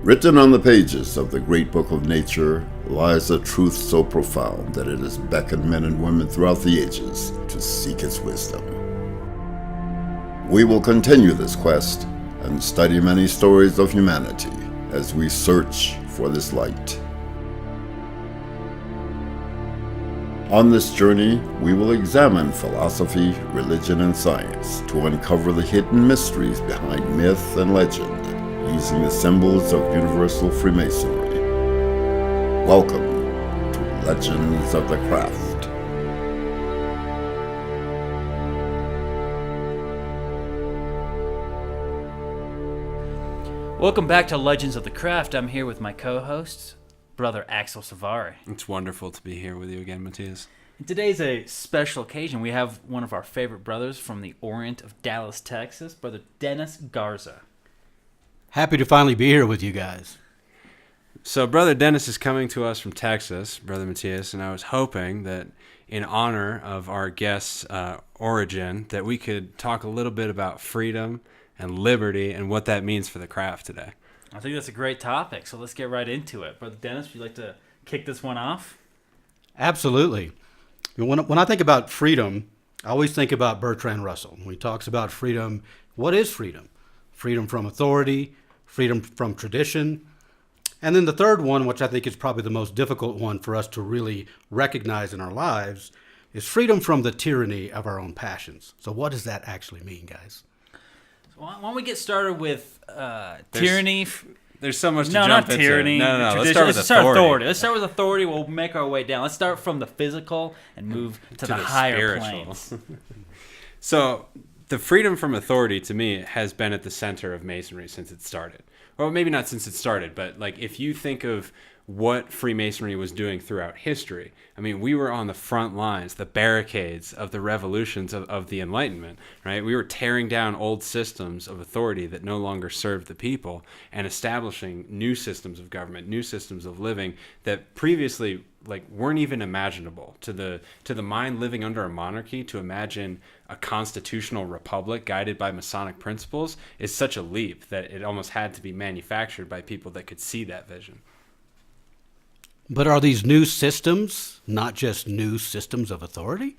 Written on the pages of the great book of nature lies a truth so profound that it has beckoned men and women throughout the ages to seek its wisdom. We will continue this quest and study many stories of humanity as we search for this light. On this journey, we will examine philosophy, religion, and science to uncover the hidden mysteries behind myth and legend, using the symbols of universal Freemasonry. Welcome to Legends of the Craft. Welcome back to Legends of the Craft. I'm here with my co-hosts, Brother Aksel Savari. It's wonderful to be here with you again, Matias. And today's a special occasion. We have one of our favorite brothers from the Orient of Dallas, Texas, Brother Dennis Garza. Happy to finally be here with you guys. So Brother Dennis is coming to us from Texas, Brother Matias, and I was hoping that in honor of our guest's origin, that we could talk a little bit about freedom and liberty and what that means for the craft today. I think that's a great topic, so let's get right into it. Brother Dennis, would you like to kick this one off? Absolutely. When I think about freedom, I always think about Bertrand Russell. When he talks about freedom, what is freedom? Freedom from authority, freedom from tradition. And then the third one, which I think is probably the most difficult one for us to really recognize in our lives, is freedom from the tyranny of our own passions. So what does that actually mean, guys? So why don't we get started with tyranny? There's so much to No, jump not into. tyranny. No. Tradition. Let's start with authority. Let's start with authority. We'll make our way down. Let's start from the physical and move to the higher spiritual planes. So the freedom from authority, to me, has been at the center of Masonry since it started. Well, maybe not since it started, but like if you think of what Freemasonry was doing throughout history, I mean, we were on the front lines, the barricades of the revolutions of the Enlightenment, right? We were tearing down old systems of authority that no longer served the people and establishing new systems of government, new systems of living that previously weren't even imaginable to the mind living under a monarchy. To imagine a constitutional republic guided by Masonic principles is such a leap that it almost had to be manufactured by people that could see that vision. But are these new systems not just new systems of authority?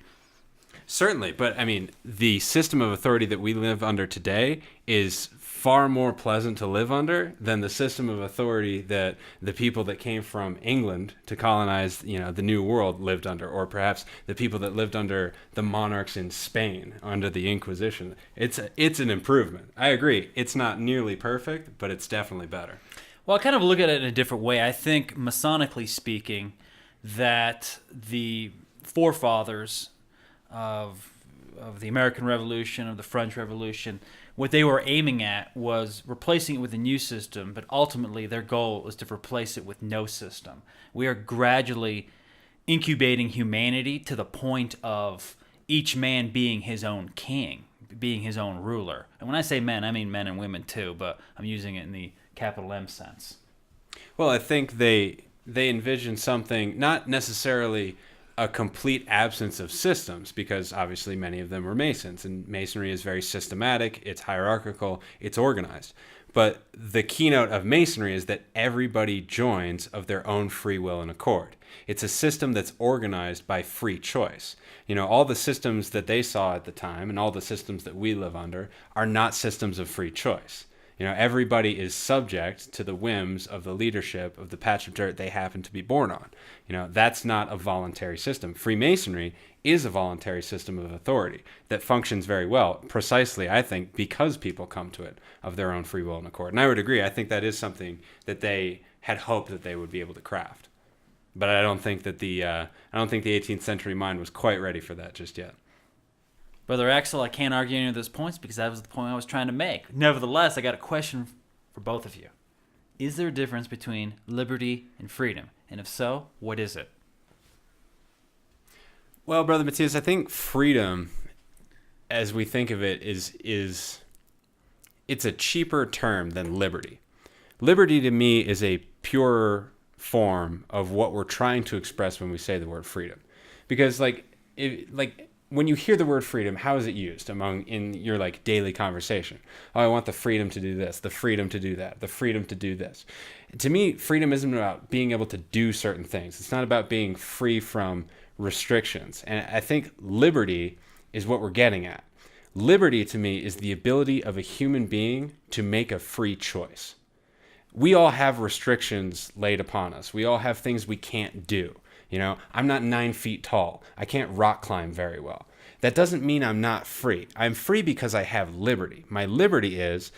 Certainly, but I mean, the system of authority that we live under today is far more pleasant to live under than the system of authority that the people that came from England to colonize, the New World lived under, or perhaps the people that lived under the monarchs in Spain under the Inquisition. It's an improvement. I agree. It's not nearly perfect, but it's definitely better. Well, I kind of look at it in a different way. I think, Masonically speaking, that the forefathers of the American Revolution, of the French Revolution, what they were aiming at was replacing it with a new system, but ultimately their goal is to replace it with no system. We are gradually incubating humanity to the point of each man being his own king, being his own ruler. And when I say men, I mean men and women too, but I'm using it in the capital M sense. Well, I think they envision something, not necessarily a complete absence of systems, because obviously many of them were Masons, and Masonry is very systematic, it's hierarchical, it's organized. But the keynote of Masonry is that everybody joins of their own free will and accord. It's a system that's organized by free choice. All the systems that they saw at the time and all the systems that we live under are not systems of free choice. Everybody is subject to the whims of the leadership of the patch of dirt they happen to be born on. That's not a voluntary system. Freemasonry is a voluntary system of authority that functions very well, precisely, I think, because people come to it of their own free will and accord. And I would agree. I think that is something that they had hoped that they would be able to craft. But I don't think that the 18th century mind was quite ready for that just yet. Brother Aksel, I can't argue any of those points because that was the point I was trying to make. Nevertheless, I got a question for both of you. Is there a difference between liberty and freedom? And if so, what is it? Well, Brother Matias, I think freedom, as we think of it, is it's a cheaper term than liberty. Liberty to me is a purer form of what we're trying to express when we say the word freedom. Because when you hear the word freedom, how is it used in your like daily conversation? Oh, I want the freedom to do this, the freedom to do that, the freedom to do this. To me, freedom isn't about being able to do certain things. It's not about being free from restrictions. And I think liberty is what we're getting at. Liberty to me is the ability of a human being to make a free choice. We all have restrictions laid upon us. We all have things we can't do. I'm not 9 feet tall. I can't rock climb very well. That doesn't mean I'm not free. I'm free because I have liberty. My liberty is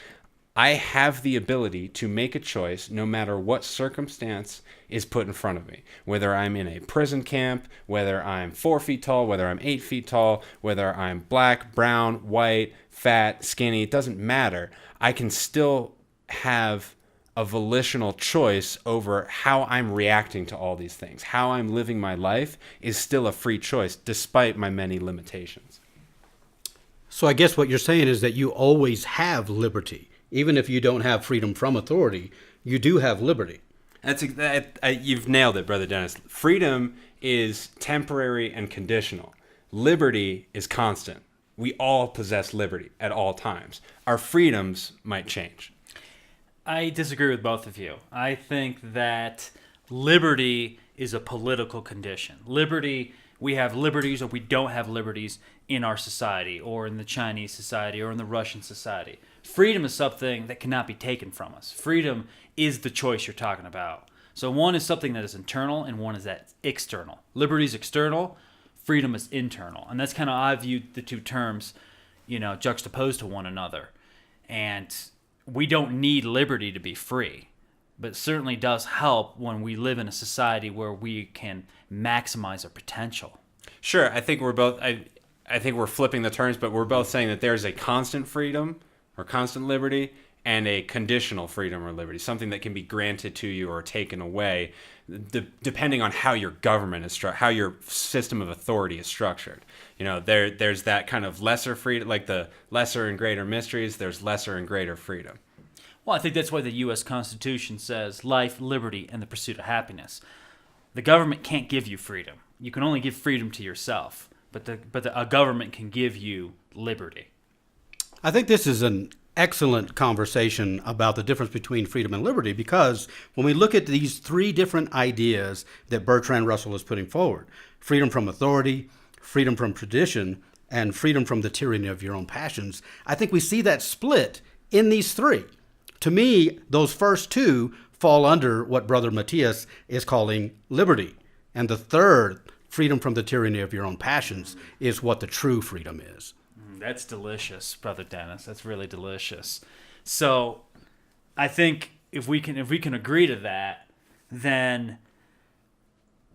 I have the ability to make a choice no matter what circumstance is put in front of me. Whether I'm in a prison camp, whether I'm 4 feet tall, whether I'm 8 feet tall, whether I'm black, brown, white, fat, skinny, it doesn't matter. I can still have a volitional choice over how I'm reacting to all these things. How I'm living my life is still a free choice despite my many limitations. So I guess what you're saying is that you always have liberty. Even if you don't have freedom from authority, you do have liberty. You've nailed it, Brother Dennis. Freedom is temporary and conditional. Liberty is constant. We all possess liberty at all times. Our freedoms might change. I disagree with both of you. I think that liberty is a political condition. Liberty, we have liberties or we don't have liberties in our society or in the Chinese society or in the Russian society. Freedom is something that cannot be taken from us. Freedom is the choice you're talking about. So one is something that is internal and one is that's external. Liberty is external, freedom is internal. And that's kind of, I view the two terms, juxtaposed to one another. And we don't need liberty to be free, but it certainly does help when we live in a society where we can maximize our potential. Sure, I think we're both. I think we're flipping the terms, but we're both saying that there's a constant freedom or constant liberty and a conditional freedom or liberty, something that can be granted to you or taken away, depending on how your government is how your system of authority is structured. There's that kind of lesser freedom, like the lesser and greater mysteries. There's lesser and greater freedom. Well, I think that's why the U.S. Constitution says life, liberty, and the pursuit of happiness. The government can't give you freedom. You can only give freedom to yourself, but a government can give you liberty. I think this is an excellent conversation about the difference between freedom and liberty, because when we look at these three different ideas that Bertrand Russell is putting forward, freedom from authority, freedom from tradition, and freedom from the tyranny of your own passions, I think we see that split in these three. To me, those first two fall under what Brother Matias is calling liberty. And the third, freedom from the tyranny of your own passions, is what the true freedom is. That's delicious, Brother Dennis. That's really delicious. So I think if we can agree to that, then,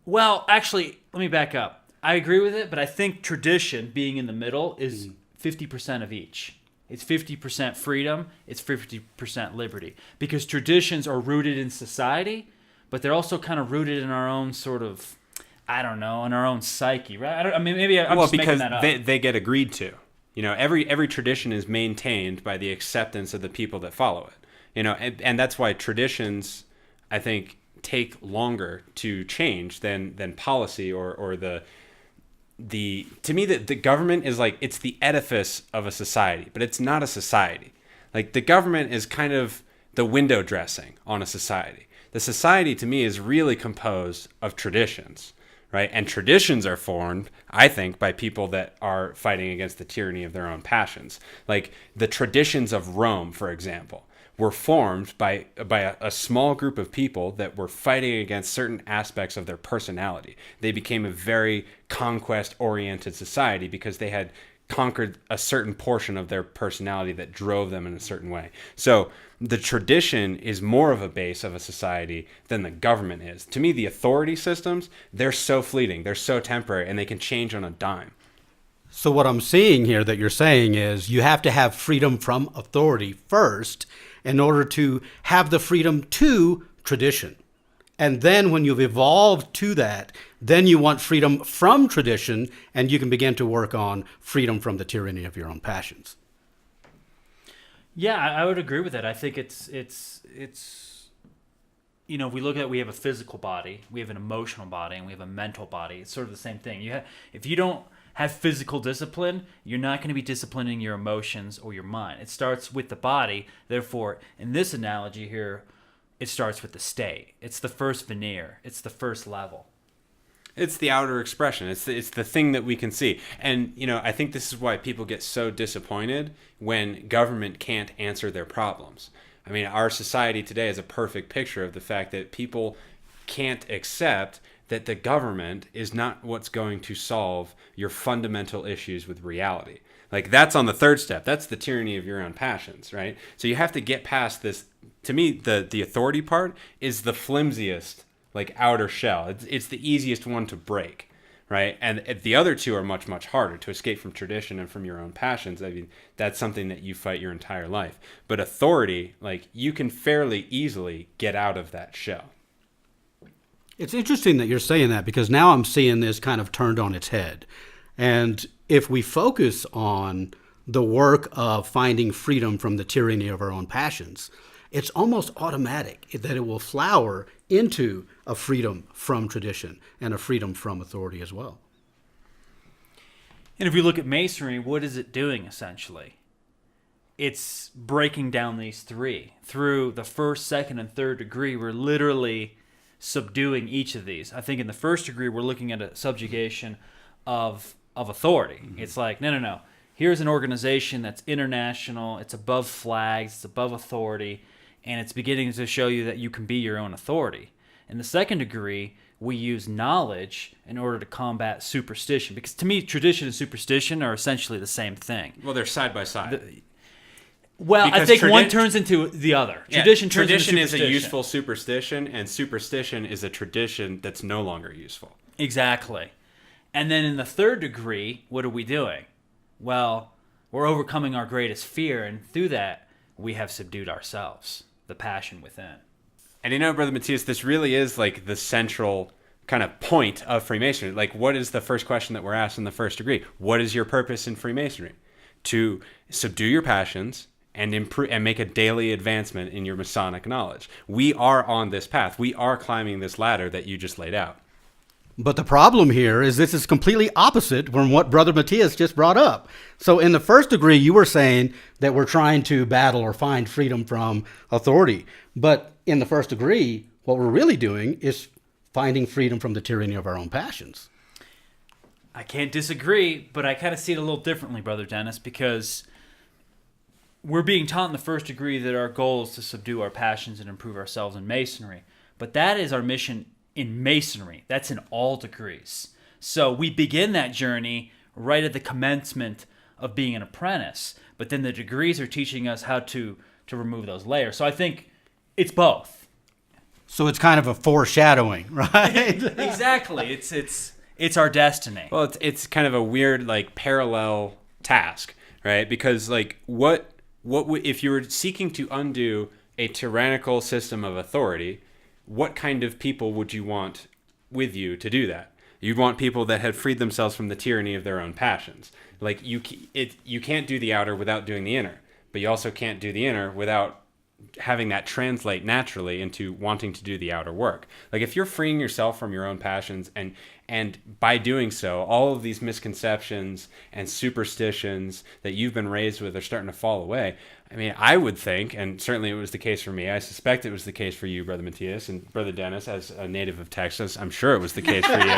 well, actually, let me back up. I agree with it, but I think tradition being in the middle is 50% of each. It's 50% freedom, it's 50% liberty. Because traditions are rooted in society, but they're also kind of rooted in our own sort of, in our own psyche, right? Maybe I'm just making that up. Well, because they get agreed to. Every tradition is maintained by the acceptance of the people that follow it. And that's why traditions, I think, take longer to change than policy or the to me the government is like, it's the edifice of a society, but it's not a society. Like, the government is kind of the window dressing on a society. The society to me is really composed of traditions. Right? And traditions are formed, I think, by people that are fighting against the tyranny of their own passions. Like the traditions of Rome, for example, were formed by a small group of people that were fighting against certain aspects of their personality. They became a very conquest-oriented society because they had conquered a certain portion of their personality that drove them in a certain way. So the tradition is more of a base of a society than the government is. To me, the authority systems, they're so fleeting, they're so temporary, and they can change on a dime. So what I'm seeing here that you're saying is you have to have freedom from authority first in order to have the freedom to tradition. And then when you've evolved to that, then you want freedom from tradition, and you can begin to work on freedom from the tyranny of your own passions. Yeah, I would agree with that. I think it's if we look at it, we have a physical body, we have an emotional body, and we have a mental body. It's sort of the same thing. If you don't have physical discipline, you're not going to be disciplining your emotions or your mind. It starts with the body. Therefore, in this analogy here, it starts with the state. It's the first veneer. It's the first level. It's the outer expression. It's the thing that we can see. And, I think this is why people get so disappointed when government can't answer their problems. I mean, our society today is a perfect picture of the fact that people can't accept that the government is not what's going to solve your fundamental issues with reality. Like, that's on the third step. That's the tyranny of your own passions, right? So you have to get past this. To me, the authority part is the flimsiest, like, outer shell. It's the easiest one to break, right? And the other two are much, much harder to escape from tradition and from your own passions. I mean, that's something that you fight your entire life. But authority, like, you can fairly easily get out of that shell. It's interesting that you're saying that, because now I'm seeing this kind of turned on its head. And if we focus on the work of finding freedom from the tyranny of our own passions, it's almost automatic that it will flower into a freedom from tradition and a freedom from authority as well. And if we look at Masonry, what is it doing essentially? It's breaking down these three. Through the first, second, and third degree, we're literally subduing each of these. I think in the first degree, we're looking at a subjugation of authority. Mm-hmm. It's like, no. Here's an organization that's international. It's above flags. It's above authority. And it's beginning to show you that you can be your own authority. In the second degree, we use knowledge in order to combat superstition. Because to me, tradition and superstition are essentially the same thing. Well, they're side by side. I think one turns into the other. Tradition is a useful superstition, and superstition is a tradition that's no longer useful. Exactly. And then in the third degree, what are we doing? Well, we're overcoming our greatest fear, and through that, we have subdued ourselves, the passion within. And Brother Matias, this really is like the central kind of point of Freemasonry. Like, what is the first question that we're asked in the first degree? What is your purpose in Freemasonry? To subdue your passions and improve and make a daily advancement in your Masonic knowledge. We are on this path. We are climbing this ladder that you just laid out. But the problem here is this is completely opposite from what Brother Matias just brought up. So in the first degree, you were saying that we're trying to battle or find freedom from authority. But in the first degree, what we're really doing is finding freedom from the tyranny of our own passions. I can't disagree, but I kind of see it a little differently, Brother Dennis, because we're being taught in the first degree that our goal is to subdue our passions and improve ourselves in Masonry. But that is our mission in Masonry. That's in all degrees. So we begin that journey right at the commencement of being an apprentice. But then the degrees are teaching us how to remove those layers. So I think it's both. So it's kind of a foreshadowing, right? Exactly. It's our destiny. Well, it's kind of a weird, like, parallel task, right? Because, like, what if you were seeking to undo a tyrannical system of authority, what kind of people would you want with you to do that? You'd want people that had freed themselves from the tyranny of their own passions. Like, you can't do the outer without doing the inner, but you also can't do the inner without having that translate naturally into wanting to do the outer work. Like, if you're freeing yourself from your own passions and by doing so, all of these misconceptions and superstitions that you've been raised with are starting to fall away. I mean, I would think, and certainly it was the case for me, I suspect it was the case for you, Brother Matias, and Brother Dennis, as a native of Texas, I'm sure it was the case for you.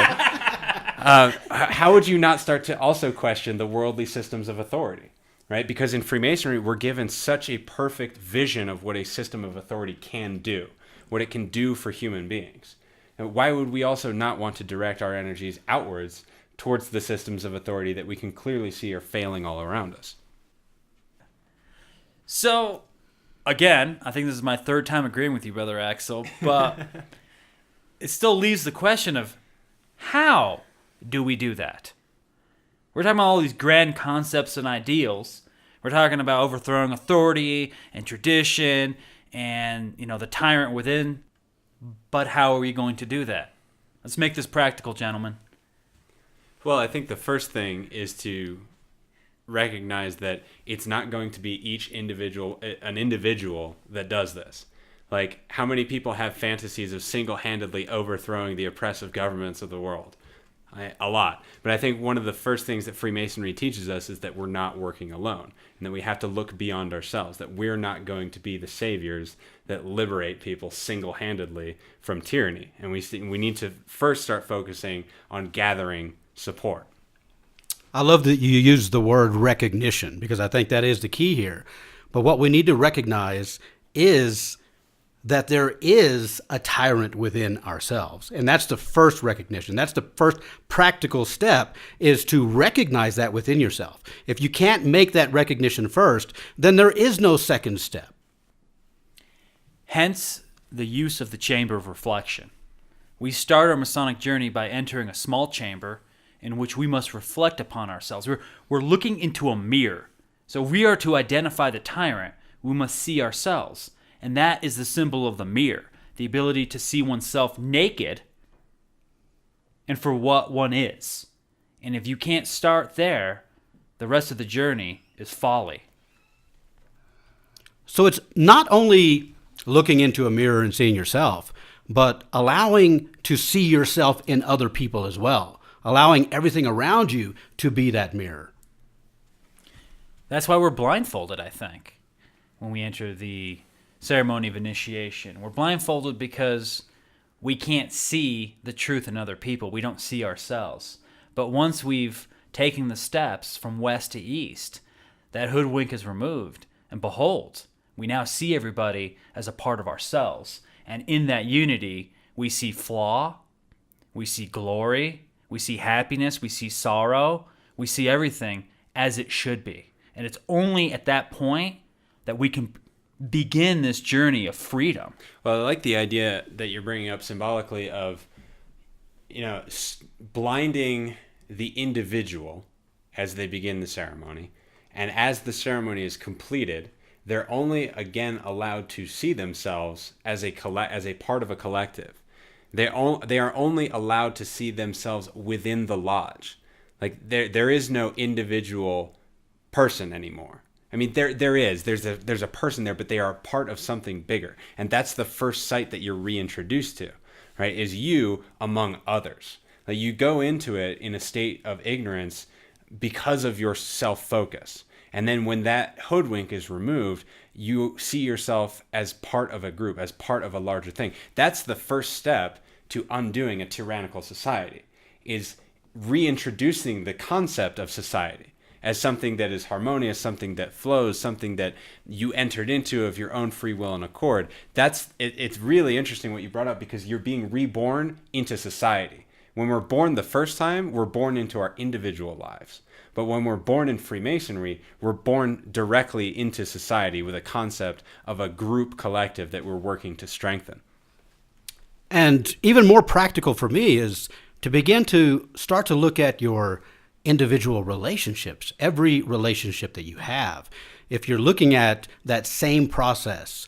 How would you not start to also question the worldly systems of authority? Right? Because in Freemasonry, we're given such a perfect vision of what a system of authority can do, what it can do for human beings. And why would we also not want to direct our energies outwards towards the systems of authority that we can clearly see are failing all around us? So, again, I think this is my third time agreeing with you, Brother Aksel, but it still leaves the question of how do we do that? We're talking about all these grand concepts and ideals. We're talking about overthrowing authority and tradition and, the tyrant within. But how are we going to do that? Let's make this practical, gentlemen. Well, I think the first thing is to recognize that it's not going to be an individual that does this. Like, how many people have fantasies of single-handedly overthrowing the oppressive governments of the world? a lot. But I think one of the first things that Freemasonry teaches us is that we're not working alone, and that we have to look beyond ourselves, that we're not going to be the saviors that liberate people single-handedly from tyranny. And we need to first start focusing on gathering support. I love that you use the word recognition, because I think that is the key here. But what we need to recognize is that there is a tyrant within ourselves. And that's the first recognition. That's the first practical step, is to recognize that within yourself. If you can't make that recognition first, then there is no second step. Hence, the use of the chamber of reflection. We start our Masonic journey by entering a small chamber in which we must reflect upon ourselves. We're looking into a mirror. So we are to identify the tyrant. We must see ourselves. And that is the symbol of the mirror, the ability to see oneself naked and for what one is. And if you can't start there, the rest of the journey is folly. So it's not only looking into a mirror and seeing yourself, but allowing to see yourself in other people as well, allowing everything around you to be that mirror. That's why we're blindfolded, I think, when we enter the ceremony of initiation. We're blindfolded because we can't see the truth in other people. We don't see ourselves. But once we've taken the steps from west to east, that hoodwink is removed. And behold, we now see everybody as a part of ourselves. And in that unity, we see flaw, we see glory, we see happiness, we see sorrow, we see everything as it should be. And it's only at that point that we can begin this journey of freedom. Well, I like the idea that you're bringing up symbolically of, blinding the individual as they begin the ceremony. And as the ceremony is completed, they're only again allowed to see themselves as a part of a collective. They are only allowed to see themselves within the lodge. Like there is no individual person anymore. I mean, there's a person there, but they are a part of something bigger. And that's the first sight that you're reintroduced to, right? Is you among others. Like you go into it in a state of ignorance because of your self-focus. And then when that hoodwink is removed, you see yourself as part of a group, as part of a larger thing. That's the first step to undoing a tyrannical society, is reintroducing the concept of society as something that is harmonious, something that flows, something that you entered into of your own free will and accord. It's really interesting what you brought up, because you're being reborn into society. When we're born the first time, we're born into our individual lives. But when we're born in Freemasonry, we're born directly into society with a concept of a group collective that we're working to strengthen. And even more practical for me is to begin to start to look at your individual relationships, every relationship that you have. If you're looking at that same process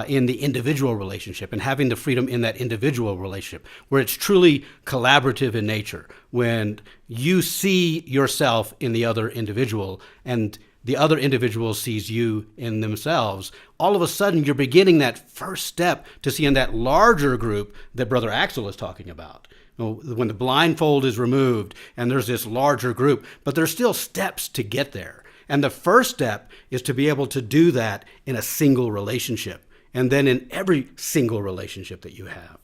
in the individual relationship and having the freedom in that individual relationship, where it's truly collaborative in nature, when you see yourself in the other individual and the other individual sees you in themselves, all of a sudden you're beginning that first step to see in that larger group that Brother Aksel is talking about. When the blindfold is removed and there's this larger group, but there's still steps to get there. And the first step is to be able to do that in a single relationship, and then in every single relationship that you have.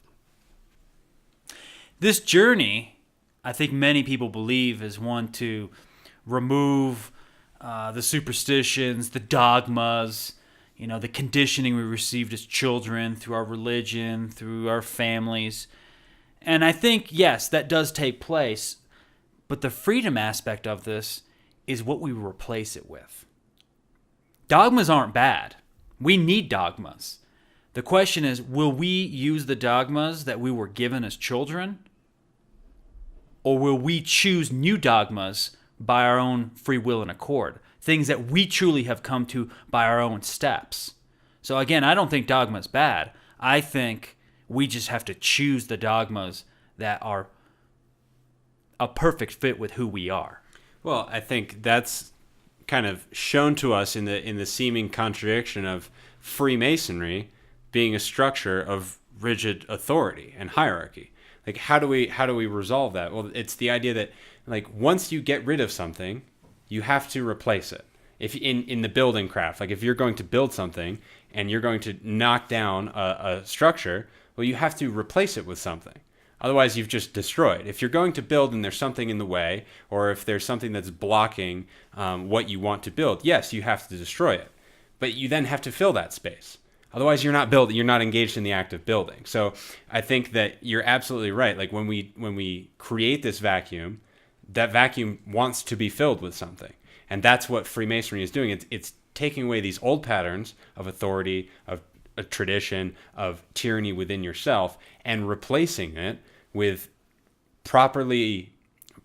This journey, I think many people believe, is one to remove the superstitions, the dogmas, the conditioning we received as children through our religion, through our families. And I think, yes, that does take place, but the freedom aspect of this is what we replace it with. Dogmas aren't bad. We need dogmas. The question is, will we use the dogmas that we were given as children? Or will we choose new dogmas by our own free will and accord? Things that we truly have come to by our own steps. So again, I don't think dogma's bad. I think we just have to choose the dogmas that are a perfect fit with who we are. Well, I think that's kind of shown to us in the seeming contradiction of Freemasonry being a structure of rigid authority and hierarchy. Like, how do we resolve that? Well, it's the idea that, like, once you get rid of something, you have to replace it. If in the building craft, like if you're going to build something and you're going to knock down a structure, well, you have to replace it with something. Otherwise, you've just destroyed. If you're going to build and there's something in the way, or if there's something that's blocking what you want to build, yes, you have to destroy it. But you then have to fill that space. Otherwise, you're not building. You're not engaged in the act of building. So I think that you're absolutely right. Like when we create this vacuum, that vacuum wants to be filled with something, and that's what Freemasonry is doing. It's taking away these old patterns of authority, of a tradition, of tyranny within yourself, and replacing it with properly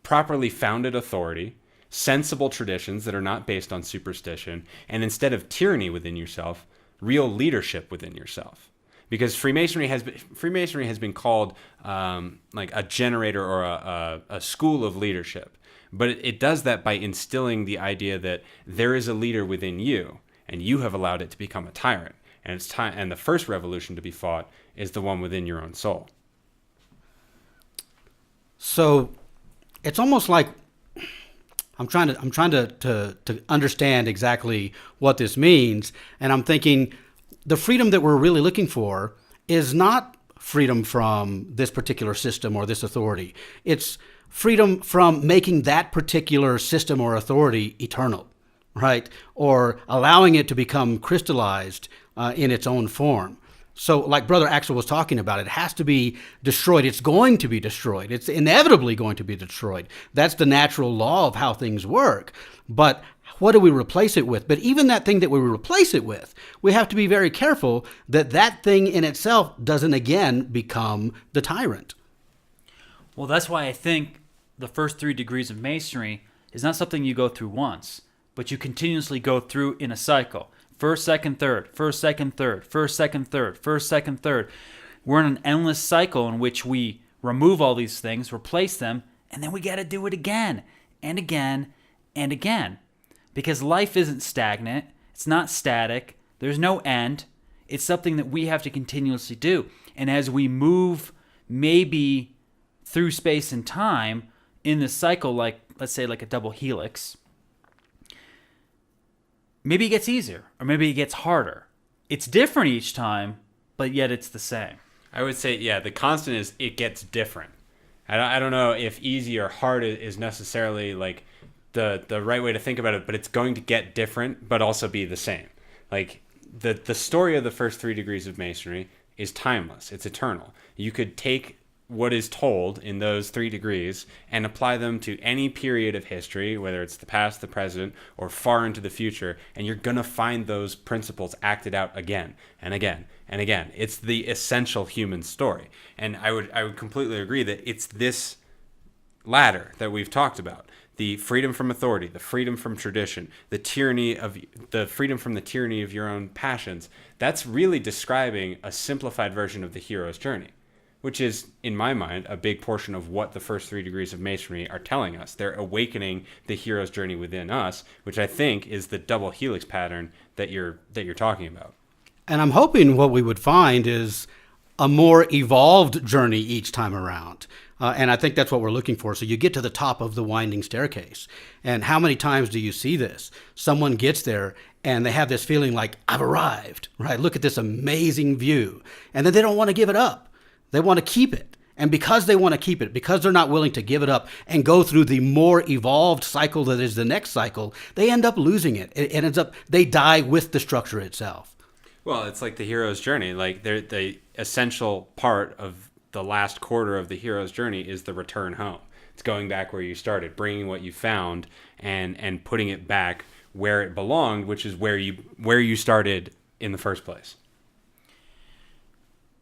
founded authority, sensible traditions that are not based on superstition, and instead of tyranny within yourself, real leadership within yourself. Because Freemasonry has been called like a generator or a school of leadership, but it does that by instilling the idea that there is a leader within you, and you have allowed it to become a tyrant. And it's time. And the first revolution to be fought is the one within your own soul. So it's almost like I'm trying to understand exactly what this means, and I'm thinking the freedom that we're really looking for is not freedom from this particular system or this authority. It's freedom from making that particular system or authority eternal, right? Or allowing it to become crystallized in its own form. So like Brother Aksel was talking about, it has to be destroyed. It's going to be destroyed. It's inevitably going to be destroyed. That's the natural law of how things work. But what do we replace it with? But even that thing that we replace it with, we have to be very careful that that thing in itself doesn't again become the tyrant. Well, that's why I think the first 3 degrees of Masonry is not something you go through once, but you continuously go through in a cycle. First, second, third, first, second, third, first, second, third, first, second, third. We're in an endless cycle in which we remove all these things, replace them, and then we got to do it again and again and again. Because life isn't stagnant. It's not static. There's no end. It's something that we have to continuously do. And as we move maybe through space and time in this cycle, like let's say like a double helix, maybe it gets easier or maybe it gets harder. It's different each time, but yet it's the same. I would say, yeah, the constant is it gets different. I don't know if easy or hard is necessarily like the right way to think about it, but it's going to get different, but also be the same. Like the story of the first 3 degrees of Masonry is timeless. It's eternal. You could take what is told in those 3 degrees and apply them to any period of history, whether it's the past, the present, or far into the future, and you're going to find those principles acted out again and again and again. It's the essential human story. And I would completely agree that it's this ladder that we've talked about. The freedom from authority, the freedom from tradition, the freedom from the tyranny of your own passions. That's really describing a simplified version of the hero's journey, which is, in my mind, a big portion of what the first 3 degrees of Masonry are telling us. They're awakening the hero's journey within us, which I think is the double helix pattern that you're talking about. And I'm hoping what we would find is a more evolved journey each time around. And I think that's what we're looking for. So you get to the top of the winding staircase. And how many times do you see this? Someone gets there and they have this feeling like, I've arrived, right? Look at this amazing view. And then they don't want to give it up. They want to keep it. And because they want to keep it, because they're not willing to give it up and go through the more evolved cycle that is the next cycle, they end up losing it. It ends up, they die with the structure itself. Well, it's like the hero's journey. Like the essential part of the last quarter of the hero's journey is the return home. It's going back where you started, bringing what you found and putting it back where it belonged, which is where you started in the first place.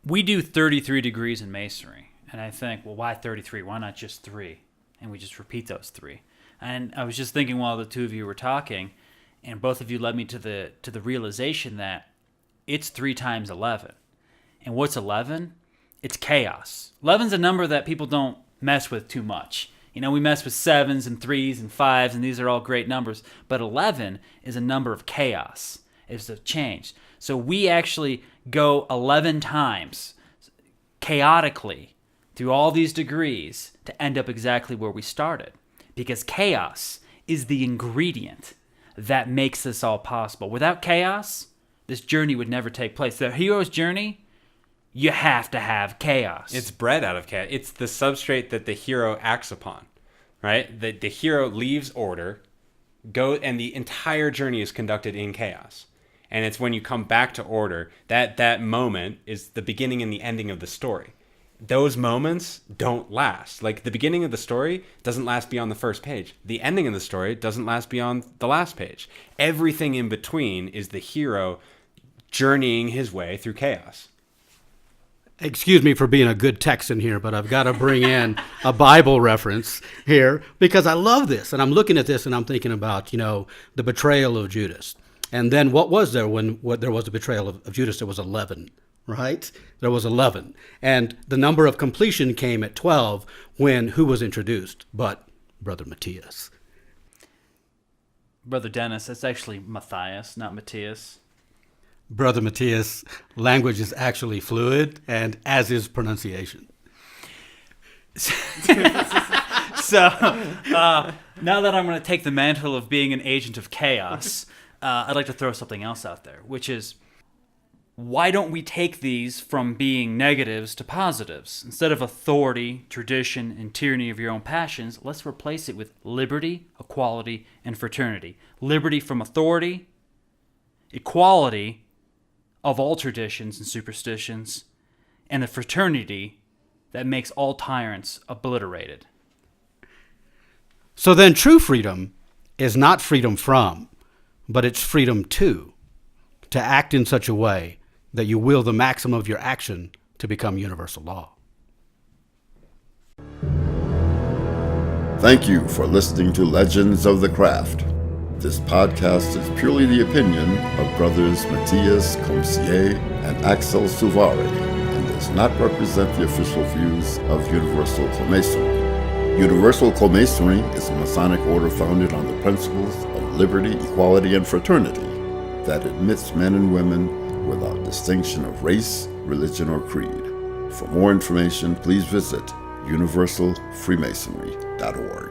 We do 33 degrees in Masonry, and I think, well, why 33? Why not just 3? And we just repeat those 3. And I was just thinking while the two of you were talking, and both of you led me to the realization that it's 3 times 11. And what's 11? It's chaos. 11's a number that people don't mess with too much. You know, we mess with 7s and 3s and 5s, and these are all great numbers. But 11 is a number of chaos. It's a change. So we actually go 11 times chaotically through all these degrees to end up exactly where we started. Because chaos is the ingredient that makes this all possible. Without chaos, this journey would never take place. The hero's journey, you have to have chaos. It's bred out of chaos. It's the substrate that the hero acts upon, right? The hero leaves order, and the entire journey is conducted in chaos. And it's when you come back to order, that moment is the beginning and the ending of the story. Those moments don't last. Like, the beginning of the story doesn't last beyond the first page. The ending of the story doesn't last beyond the last page. Everything in between is the hero journeying his way through chaos. Excuse me for being a good Texan here, but I've got to bring in a Bible reference here because I love this. And I'm looking at this and I'm thinking about, the betrayal of Judas. And then what was there when there was a betrayal of Judas? There was 11, right? There was 11. And the number of completion came at 12 when who was introduced? But Brother Matias. Brother Dennis, it's actually Matthias, not Matias. Brother Matias, language is actually fluid, and as is pronunciation. So, now that I'm going to take the mantle of being an agent of chaos, I'd like to throw something else out there, which is, why don't we take these from being negatives to positives? Instead of authority, tradition, and tyranny of your own passions, let's replace it with liberty, equality, and fraternity. Liberty from authority, equality of all traditions and superstitions, and the fraternity that makes all tyrants obliterated. So then true freedom is not freedom from, but it's freedom to act in such a way that you will the maximum of your action to become universal law. Thank you for listening to Legends of the Craft. This podcast is purely the opinion of brothers Matias and Aksel Suvari and does not represent the official views of Universal Co-Masonry. Universal Co-Masonry is a Masonic order founded on the principles of liberty, equality, and fraternity that admits men and women without distinction of race, religion, or creed. For more information, please visit universalfreemasonry.org.